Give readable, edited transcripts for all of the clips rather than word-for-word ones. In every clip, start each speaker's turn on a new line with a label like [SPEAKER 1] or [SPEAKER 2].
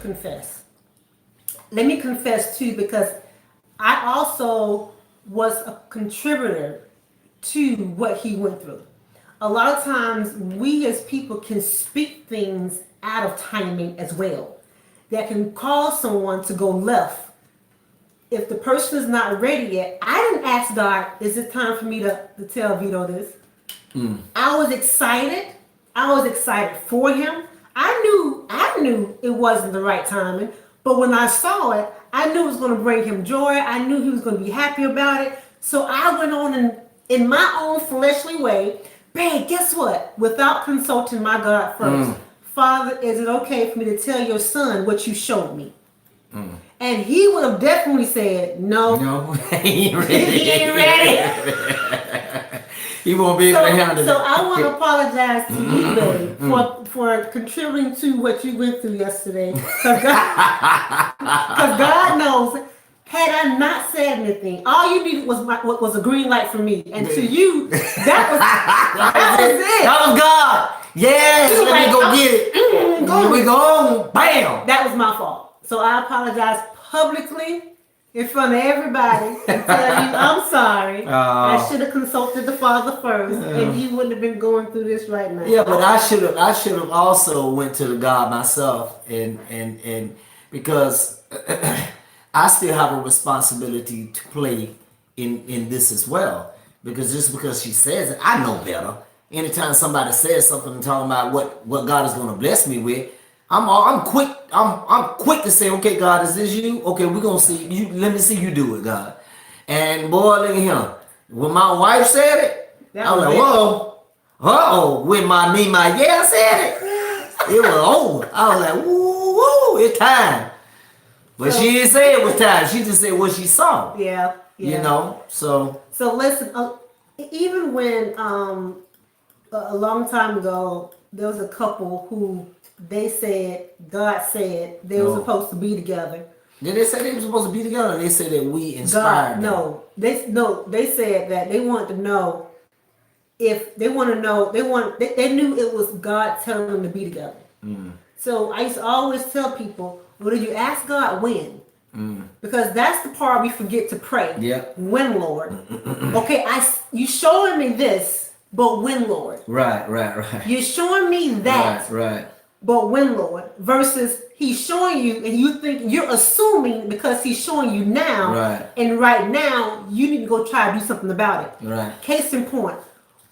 [SPEAKER 1] confess. Let me confess too, because I also was a contributor to what he went through. A lot of times we as people can speak things out of timing as well that can cause someone to go left. If the person is not ready yet, I didn't ask God, is it time for me to tell Vito this? I was excited. I was excited for him. I knew it wasn't the right timing, but when I saw it, I knew it was going to bring him joy. I knew he was going to be happy about it. So I went on in my own fleshly way, babe, guess what? Without consulting my God first. Father, is it okay for me to tell your son what you showed me? And he would have definitely said, no.
[SPEAKER 2] No, he ain't ready.
[SPEAKER 1] He ain't ready.
[SPEAKER 2] He won't be able to handle it.
[SPEAKER 1] So I want to apologize to you, babe, for contributing to what you went through yesterday. Because God knows, had I not said anything, all you needed was a green light from me. And to you, that was it.
[SPEAKER 2] That was God. Yes, let me go get it. Here we go. Bam.
[SPEAKER 1] That was my fault. So I apologize publicly in front of everybody and tell you I'm sorry. I should have consulted the Father first, and you wouldn't have been going through this right now.
[SPEAKER 2] Yeah, but I should have also went to the God myself, and because I still have a responsibility to play in this as well. Because just because she says it, I know better. Anytime somebody says something and talking about what God is going to bless me with, I'm quick to say, okay, God, is this you? Okay, we're gonna see you. Let me see you do it, God. And boy, look at him. When my wife said it, I was like, whoa, when my yeah said it, it was over. I was like, woo, it's time. But she didn't say it was time. She just said what she saw.
[SPEAKER 1] Yeah.
[SPEAKER 2] You know, so
[SPEAKER 1] listen. Even when a long time ago, there was a couple who. They said, God said they were supposed to be together.
[SPEAKER 2] Did they say they were supposed to be together? Or they said that we inspired them?
[SPEAKER 1] They said that they wanted to know if they want to know, they knew it was God telling them to be together. So I used to always tell people, well, did you ask God when? Because that's the part we forget to pray.
[SPEAKER 2] Yeah.
[SPEAKER 1] When, Lord? Okay, you showing me this, but when, Lord?
[SPEAKER 2] Right.
[SPEAKER 1] You're showing me that.
[SPEAKER 2] Right.
[SPEAKER 1] But when, Lord? Versus he's showing you and you think you're assuming because he's showing you now.
[SPEAKER 2] Right.
[SPEAKER 1] And right now you need to go try to do something about it.
[SPEAKER 2] Right.
[SPEAKER 1] Case in point,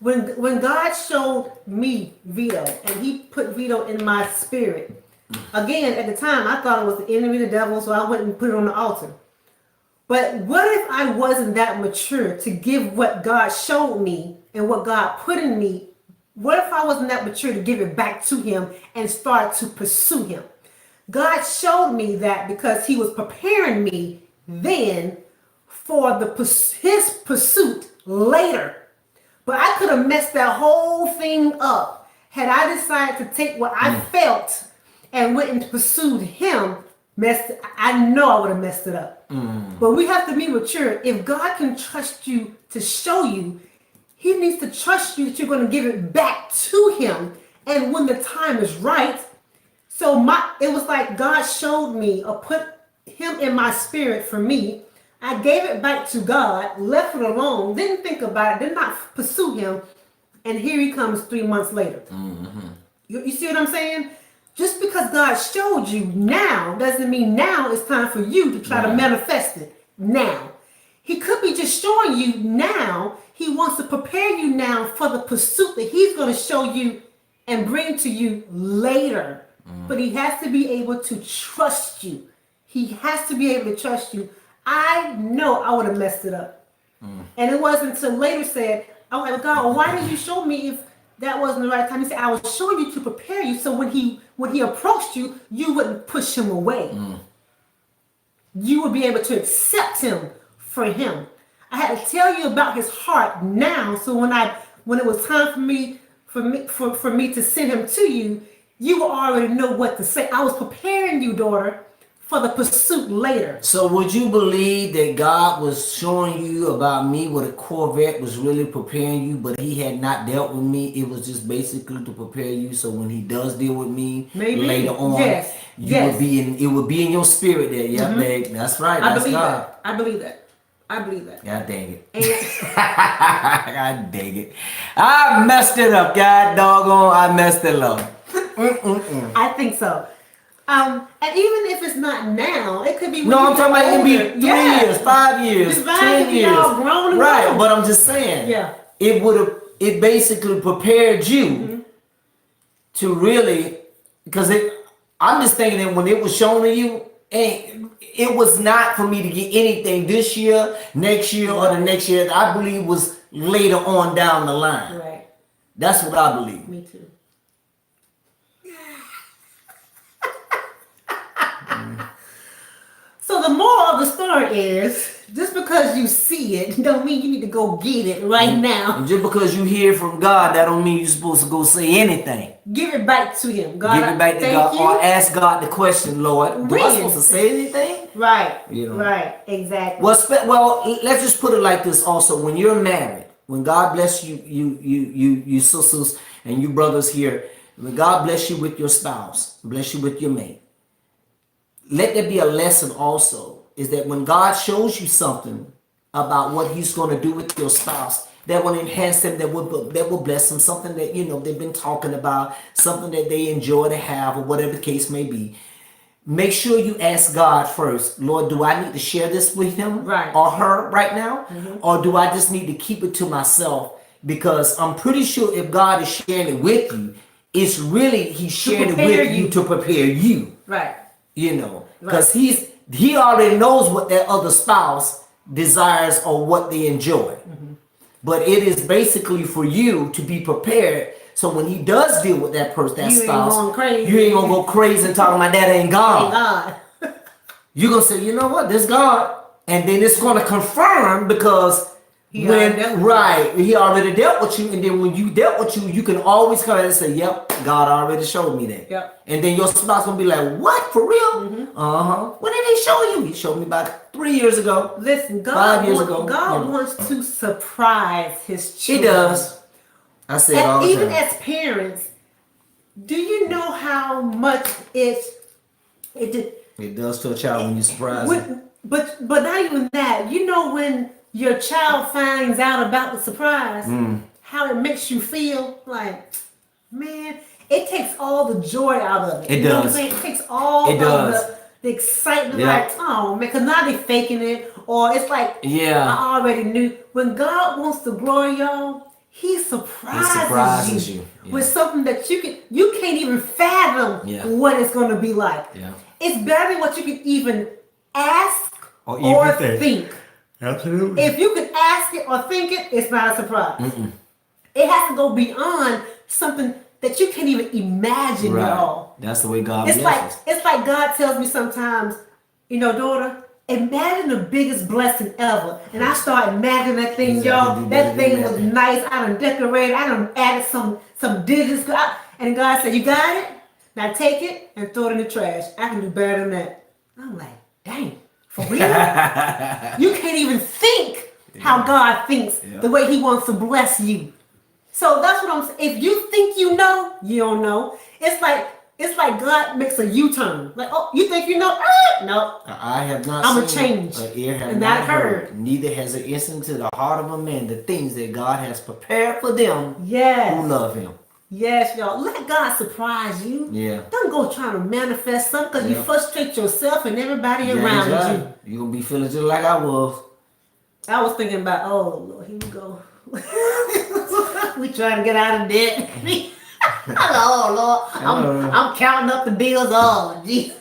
[SPEAKER 1] when God showed me Vito and he put Vito in my spirit, again, at the time I thought it was the enemy, the devil, so I went and put it on the altar. But what if I wasn't that mature to give what God showed me and what God put in me? What if I wasn't that mature to give it back to him and start to pursue him? God showed me that because he was preparing me then for his pursuit later. But I could have messed that whole thing up had I decided to take what I felt and went and pursued him. I know I would have messed it up. But we have to be mature. If God can trust you to show you, he needs to trust you that you're going to give it back to him. And when the time is right. So it was like God showed me or put him in my spirit for me. I gave it back to God, left it alone, didn't think about it, did not pursue him. And here he comes 3 months later. You see what I'm saying? Just because God showed you now doesn't mean now it's time for you to try to manifest it now. He could be just showing you now. He wants to prepare you now for the pursuit that he's going to show you and bring to you later. But he has to be able to trust you. He has to be able to trust you. I know I would have messed it up. And it wasn't until later said, oh my God, why did you show me if that wasn't the right time? He said, I was showing you to prepare you so when he approached you, you wouldn't push him away. You would be able to accept him for him. I had to tell you about his heart now, so when it was time for me to send him to you, you already know what to say. I was preparing you, daughter, for the pursuit later.
[SPEAKER 2] So would you believe that God was showing you about me with a Corvette was really preparing you, but he had not dealt with me? It was just basically to prepare you so when he does deal with me later on, would be in, it would be in your spirit that, yeah, babe, that's right. That's God.
[SPEAKER 1] I believe that. I believe that.
[SPEAKER 2] God dang it. God dang it. I messed it up. God doggone, I messed it up.
[SPEAKER 1] I think so. And even if it's not now, it could be.
[SPEAKER 2] No, I'm talking about it could be 3 years, 5 years, 10 years. Right, but I'm just saying.
[SPEAKER 1] Yeah.
[SPEAKER 2] It basically prepared you to really, because I'm just thinking that when it was shown to you, it was not for me to get anything this year, next year, or the next year. I believe was later on down the line.
[SPEAKER 1] Right.
[SPEAKER 2] That's what I believe.
[SPEAKER 1] Me too. So the moral of the story is, just because you see it, don't mean you need to go get it right now.
[SPEAKER 2] And just because you hear from God, that don't mean you're supposed to go say anything.
[SPEAKER 1] Give it back to him. God,
[SPEAKER 2] give it back to God, or ask God the question, Lord, do I supposed to say anything?
[SPEAKER 1] Right.
[SPEAKER 2] You know?
[SPEAKER 1] Right. Exactly.
[SPEAKER 2] Well, let's just put it like this. Also, when you're married, when God bless you sisters and you brothers here, when God bless you with your spouse, bless you with your mate. Let there be a lesson also, is that when God shows you something about what he's going to do with your spouse, that will enhance them, that will bless them, something that, you know, they've been talking about, something that they enjoy to have, or whatever the case may be. Make sure you ask God first, Lord, do I need to share this with him or her right now? Or do I just need to keep it to myself? Because I'm pretty sure if God is sharing it with you, it's really, he's sharing it with you to prepare you.
[SPEAKER 1] Right.
[SPEAKER 2] You know, because he already knows what that other spouse desires or what they enjoy. But it is basically for you to be prepared. So when he does deal with that person, that spouse, you ain't gonna go crazy and talking about that ain't God. You're gonna say, you know what, this God. And then it's gonna confirm because he already dealt with you, and then when you dealt with you, you can always come out and say, yep, God already showed me that.
[SPEAKER 1] Yep.
[SPEAKER 2] And then your spouse gonna be like, what, for real? When did he show you? He showed me about 3 years ago.
[SPEAKER 1] Listen,
[SPEAKER 2] 5 years ago.
[SPEAKER 1] God wants to surprise his children.
[SPEAKER 2] He does. I say it all the time.
[SPEAKER 1] Even as parents, do you know how much it
[SPEAKER 2] does to a child when you surprise them?
[SPEAKER 1] But not even that. You know when your child finds out about the surprise, how it makes you feel like, man, it takes all the joy out of it.
[SPEAKER 2] It does.
[SPEAKER 1] It takes all of the excitement, like, oh man, because now they're faking it, or it's like, I already knew. When God wants to glory y'all, he surprises you with something that you can't even fathom what it's going to be like. It's better than what you can even ask or think.
[SPEAKER 2] Absolutely.
[SPEAKER 1] If you can ask it or think it, it's not a surprise. It has to go beyond something that you can't even imagine at all.
[SPEAKER 2] That's the way God blesses.
[SPEAKER 1] It's like God tells me sometimes, you know, daughter, imagine the biggest blessing ever. And I start imagining that thing, y'all. That thing was nice. I done decorated. I done added some digits. And God said, you got it? Now take it and throw it in the trash. I can do better than that. I'm like, dang. For real? You can't even think how God thinks, the way he wants to bless you. So that's what I'm saying. If you think you know, you don't know. It's like God makes a U-turn. Like, oh, you think you know? No.
[SPEAKER 2] I have not
[SPEAKER 1] I'm
[SPEAKER 2] seen
[SPEAKER 1] a change.
[SPEAKER 2] An ear have
[SPEAKER 1] and
[SPEAKER 2] not
[SPEAKER 1] not heard.
[SPEAKER 2] Neither has it entered into the heart of a man the things that God has prepared for them who love him.
[SPEAKER 1] Yes, y'all. Let God surprise you.
[SPEAKER 2] Yeah.
[SPEAKER 1] Don't go trying to manifest something because you frustrate yourself and everybody around you.
[SPEAKER 2] You're going to be feeling just like I was.
[SPEAKER 1] I was thinking about, oh, Lord, here we go. We trying to get out of debt. Oh, Lord. I'm counting up the bills. Oh, Jesus.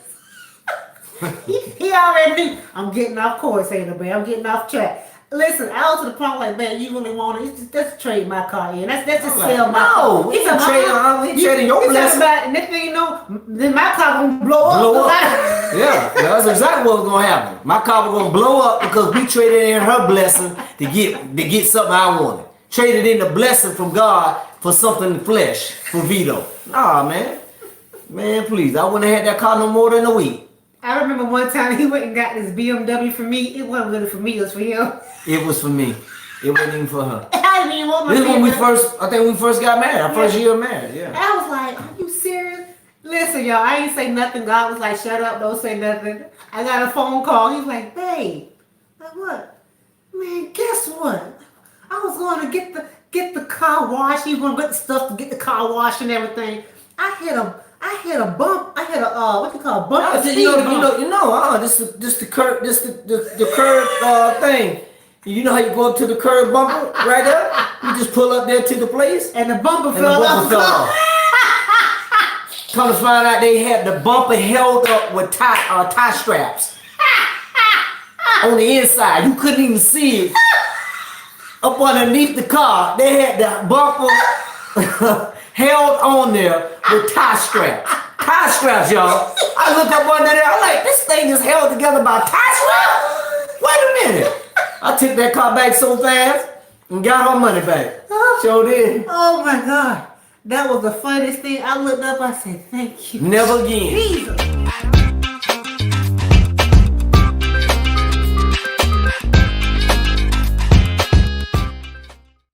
[SPEAKER 1] He already knew. I'm getting off course, ain't it, man? I'm getting off track. Listen, I was to the point like, man, you really want it? Just trade my car in. That's just sell my car.
[SPEAKER 2] No, he's trading your blessing.
[SPEAKER 1] And next thing you know, then my car gonna blow up.
[SPEAKER 2] Yeah, that's exactly what was gonna happen. My car was gonna blow up because we traded in her blessing to get something I wanted. Traded in the blessing from God for something in flesh for Vito. Nah, man, please, I wouldn't have had that car no more than a week.
[SPEAKER 1] I remember one time he went and got this BMW for me. It wasn't really for me, it was for him.
[SPEAKER 2] It was for me. It wasn't even for her.
[SPEAKER 1] I didn't even want my
[SPEAKER 2] This is when we
[SPEAKER 1] BMW.
[SPEAKER 2] I think we first got married. Our first year of marriage, yeah.
[SPEAKER 1] I was like, are you serious? Listen, y'all, I ain't say nothing. God was like, shut up, don't say nothing. I got a phone call. He's like, babe. Like, what? Man, guess what? I was going to get the car washed. He was going to get the stuff to get the car washed and everything. I hit a bump. I hit a what you call a bump?
[SPEAKER 2] This the curb, the curb thing. You know how you go up to the curb bumper right there? You just pull up there to the place,
[SPEAKER 1] And the bumper
[SPEAKER 2] and the
[SPEAKER 1] fell
[SPEAKER 2] bumper fell
[SPEAKER 1] off.
[SPEAKER 2] off. Come to find out, they had the bumper held up with tie straps on the inside. You couldn't even see it. Up underneath the car, they had the bumper held on there with tie straps. Tie straps, y'all. I look up under there, I'm like, this thing is held together by tie straps? Wait a minute. I took that car back so fast and got her money back. Sure did.
[SPEAKER 1] Oh my God. That was the funniest thing. I looked up, I said, thank you.
[SPEAKER 2] Never again.
[SPEAKER 1] Jesus.